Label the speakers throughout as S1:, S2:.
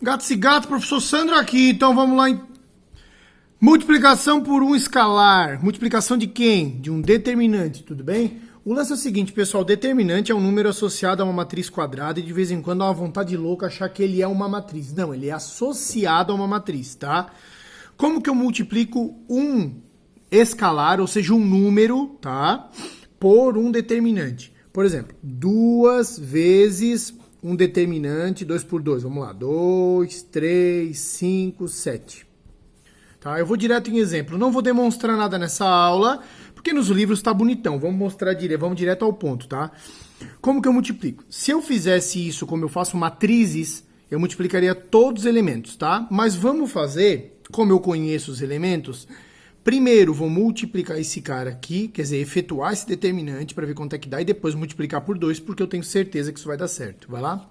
S1: Gatos e gato, professor Sandro aqui. Então vamos lá em multiplicação por um escalar. Multiplicação de quem? De um determinante, tudo bem? O lance é o seguinte, pessoal, determinante é um número associado a uma matriz quadrada e de vez em quando dá uma vontade louca achar que ele é uma matriz. Não, ele é associado a uma matriz, tá? Como que eu multiplico um escalar, ou seja, um número, tá? Por um determinante. Por exemplo, 2 vezes um determinante, 2 por 2, vamos lá, 2, 3, 5, 7. Tá? Eu vou direto em exemplo, não vou demonstrar nada nessa aula, porque nos livros está bonitão, vamos direto ao ponto, tá? Como que eu multiplico? Se eu fizesse isso como eu faço matrizes, eu multiplicaria todos os elementos, tá? Mas vamos fazer, como eu conheço os elementos, primeiro vou multiplicar esse cara aqui, quer dizer, efetuar esse determinante para ver quanto é que dá e depois multiplicar por 2, porque eu tenho certeza que isso vai dar certo. Vai lá?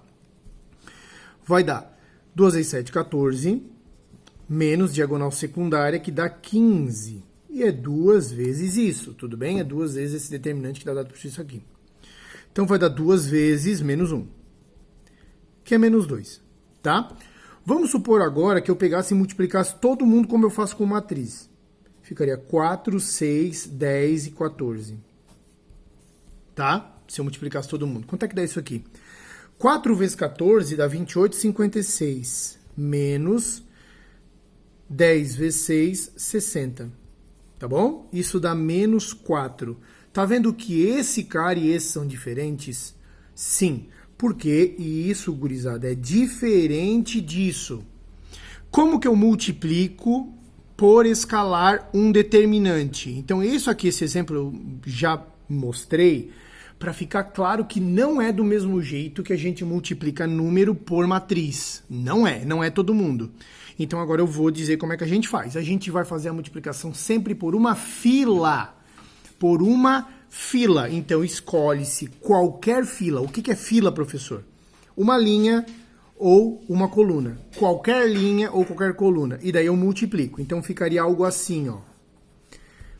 S1: Vai dar 2 vezes 7, 14, menos diagonal secundária, que dá 15. E é 2 vezes isso, tudo bem? É 2 vezes esse determinante que dá dado por isso aqui. Então vai dar 2 vezes menos 1, que é menos 2, tá? Vamos supor agora que eu pegasse e multiplicasse todo mundo como eu faço com matriz. Ficaria 4, 6, 10 e 14. Tá? Se eu multiplicasse todo mundo. Quanto é que dá isso aqui? 4 vezes 14 dá 28, 56. Menos 10 vezes 6, 60. Tá bom? Isso dá menos 4. Tá vendo que esse cara e esse são diferentes? Sim. Por quê? E isso, gurizada, é diferente disso. Como que eu multiplico por escalar um determinante? Então, isso aqui, esse exemplo eu já mostrei para ficar claro que não é do mesmo jeito que a gente multiplica número por matriz. Não é todo mundo. Então, agora eu vou dizer como é que a gente faz. A gente vai fazer a multiplicação sempre por uma fila. Por uma fila. Então, escolhe-se qualquer fila. O que é fila, professor? Uma linha ou uma coluna. Qualquer linha ou qualquer coluna. E daí eu multiplico. Então ficaria algo assim, ó.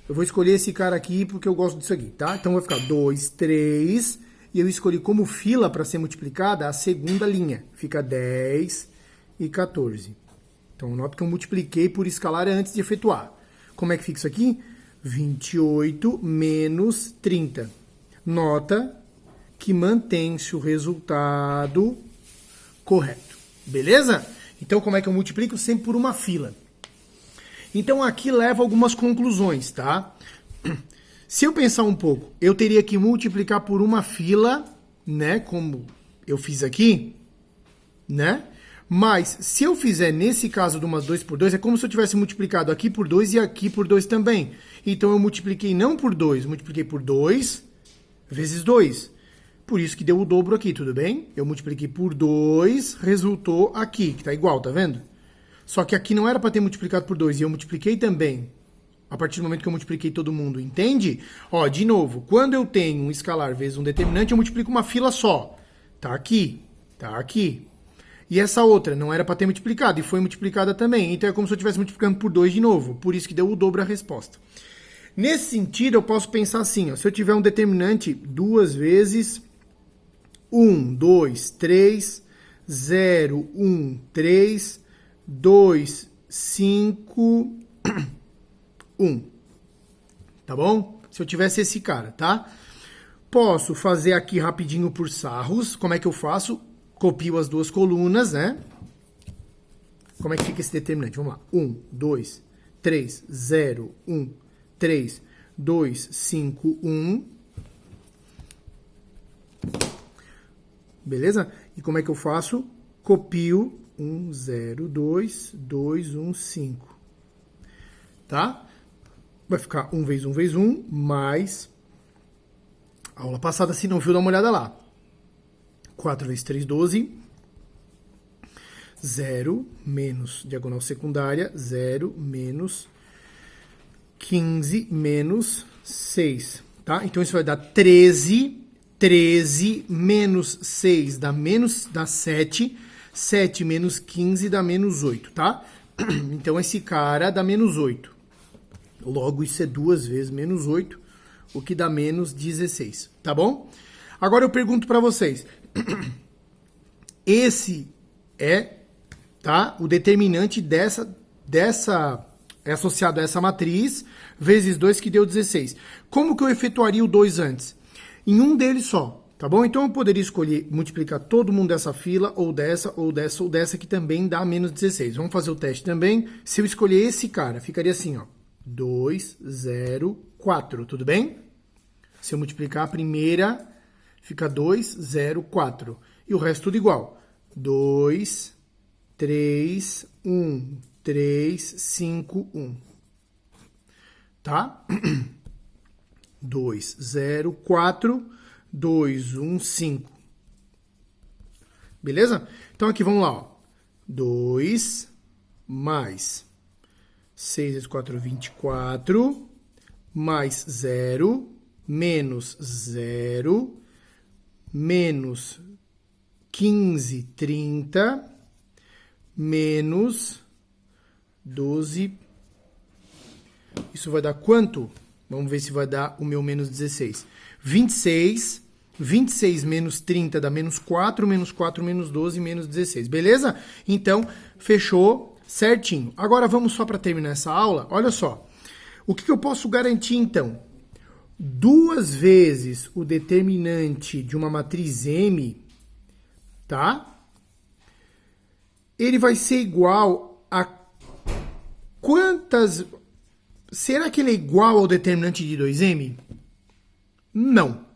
S1: Eu vou escolher esse cara aqui porque eu gosto disso aqui, tá? Então vai ficar 2, 3. E eu escolhi como fila para ser multiplicada a segunda linha. Fica 10 e 14. Então nota que eu multipliquei por escalar antes de efetuar. Como é que fica isso aqui? 28 menos 30. Nota que mantém-se o resultado correto. Beleza? Então, como é que eu multiplico? Sempre por uma fila. Então, aqui leva algumas conclusões, tá? Se eu pensar um pouco, eu teria que multiplicar por uma fila, né? Como eu fiz aqui, né? Mas, se eu fizer nesse caso de umas 2 por 2, é como se eu tivesse multiplicado aqui por 2 e aqui por 2 também. Então, eu multipliquei não por 2, multipliquei por 2 vezes 2. Por isso que deu o dobro aqui, tudo bem? Eu multipliquei por 2, resultou aqui, que tá igual, tá vendo? Só que aqui não era para ter multiplicado por 2, e eu multipliquei também, a partir do momento que eu multipliquei todo mundo, entende? Ó, de novo, quando eu tenho um escalar vezes um determinante, eu multiplico uma fila só. Tá aqui, tá aqui. E essa outra não era para ter multiplicado, e foi multiplicada também. Então é como se eu estivesse multiplicando por 2 de novo, por isso que deu o dobro a resposta. Nesse sentido, eu posso pensar assim, ó, se eu tiver um determinante 2 vezes 1, 2, 3, 0, 1, 3, 2, 5, 1. Tá bom? Se eu tivesse esse cara, tá? Posso fazer aqui rapidinho por sarros. Como é que eu faço? Copio as duas colunas, né? Como é que fica esse determinante? Vamos lá. 1, 2, 3, 0, 1, 3, 2, 5, 1. Beleza? E como é que eu faço? Copio 1, 0, 2, 2, 1, 5. Tá? Vai ficar 1 vezes 1 vezes 1, mais... Aula passada, se não viu, dá uma olhada lá. 4 vezes 3, 12. 0 menos diagonal secundária, 0 menos 15 menos 6. Tá? Então, isso vai dar 13... 13 menos 6 dá 7. 7 menos 15 dá menos 8, tá? Então, esse cara dá menos 8. Logo, isso é 2 vezes menos 8, o que dá menos 16, tá bom? Agora eu pergunto para vocês. Esse é tá? O determinante dessa é associado a essa matriz, vezes 2, que deu 16. Como que eu efetuaria o 2 antes? Em um deles só, tá bom? Então eu poderia escolher multiplicar todo mundo dessa fila, ou dessa, ou dessa, ou dessa, que também dá menos 16. Vamos fazer o teste também. Se eu escolher esse cara, ficaria assim, ó. 2, 0, 4, tudo bem? Se eu multiplicar a primeira, fica 2, 0, 4. E o resto tudo igual. 2, 3, 1, 3, 5, 1. Tá? 2, 0, 4, 2, 1, 5. Beleza? Então aqui vamos lá, ó. 2 mais 6 vezes 4, 24, mais 0, menos 0, menos 15, 30, menos 12. Isso vai dar quanto? Vamos ver se vai dar o meu menos 16. 26. 26 menos 30 dá menos 4, menos 4, menos 12, menos 16. Beleza? Então, fechou certinho. Agora, vamos só para terminar essa aula. Olha só. O que eu posso garantir, então? 2 vezes o determinante de uma matriz M, tá? Ele vai ser igual a quantas... Será que ele é igual ao determinante de 2M? Não.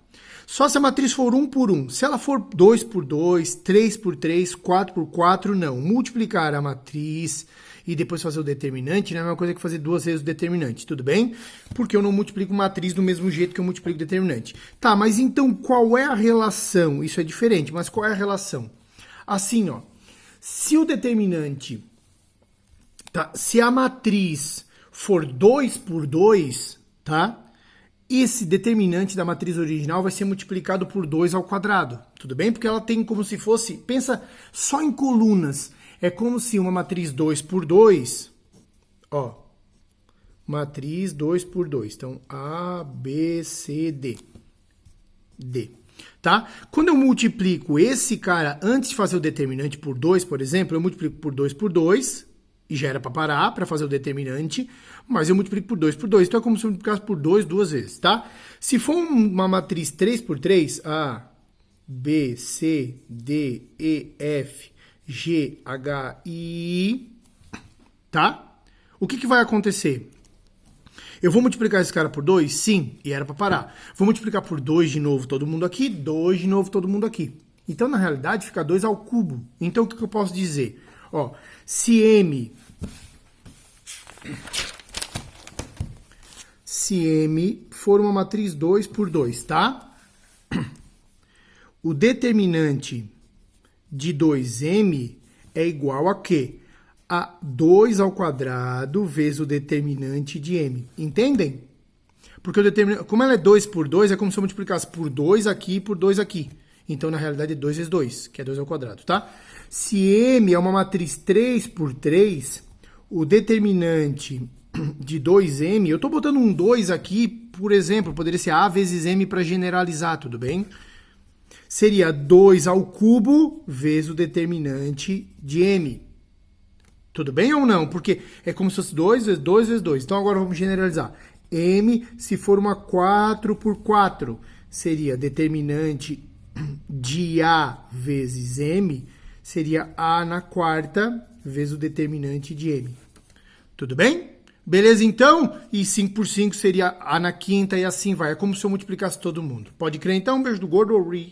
S1: Só se a matriz for 1 por 1. Se ela for 2 por 2, 3 por 3, 4 por 4, não. Multiplicar a matriz e depois fazer o determinante não é a mesma coisa que fazer 2 vezes o determinante, tudo bem? Porque eu não multiplico matriz do mesmo jeito que eu multiplico determinante. Tá, mas então qual é a relação? Isso é diferente, mas qual é a relação? Assim, ó. Se o determinante... Tá, se a matriz for 2 por 2, tá? Esse determinante da matriz original vai ser multiplicado por 2 ao quadrado, tudo bem? Porque ela tem como se fosse, pensa só em colunas, é como se uma matriz 2 por 2, ó, matriz 2 por 2, então A, B, C, D, D, tá? Quando eu multiplico esse cara antes de fazer o determinante por 2, por exemplo, eu multiplico por 2, e já era para parar, para fazer o determinante, mas eu multiplico por 2, então é como se eu multiplicasse por 2 duas vezes, tá? Se for uma matriz 3 por 3, A, B, C, D, E, F, G, H, I, tá? O que vai acontecer? Eu vou multiplicar esse cara por 2? Sim, e era para parar. Vou multiplicar por 2 de novo todo mundo aqui, 2 de novo todo mundo aqui. Então, na realidade, fica 2 ao cubo. Então, o que eu posso dizer? Ó, se M for uma matriz 2 por 2, tá? O determinante de 2M é igual a quê? A 2 ao quadrado vezes o determinante de M. Entendem? Porque o determinante, como ela é 2 por 2, é como se eu multiplicasse por 2 aqui e por 2 aqui. Então, na realidade, é 2 vezes 2, que é 2 ao quadrado, tá? Se M é uma matriz 3 por 3, o determinante de 2M, eu estou botando um 2 aqui, por exemplo, poderia ser A vezes M para generalizar, tudo bem? Seria 2 ao cubo vezes o determinante de M. Tudo bem ou não? Porque é como se fosse 2 vezes 2 vezes 2. Então, agora vamos generalizar. M, se for uma 4 por 4, seria determinante de A vezes M, seria A na quarta vezes o determinante de M. Tudo bem? Beleza, então? E 5 por 5 seria A na quinta e assim vai. É como se eu multiplicasse todo mundo. Pode crer, então? Um beijo do gordo, Ori.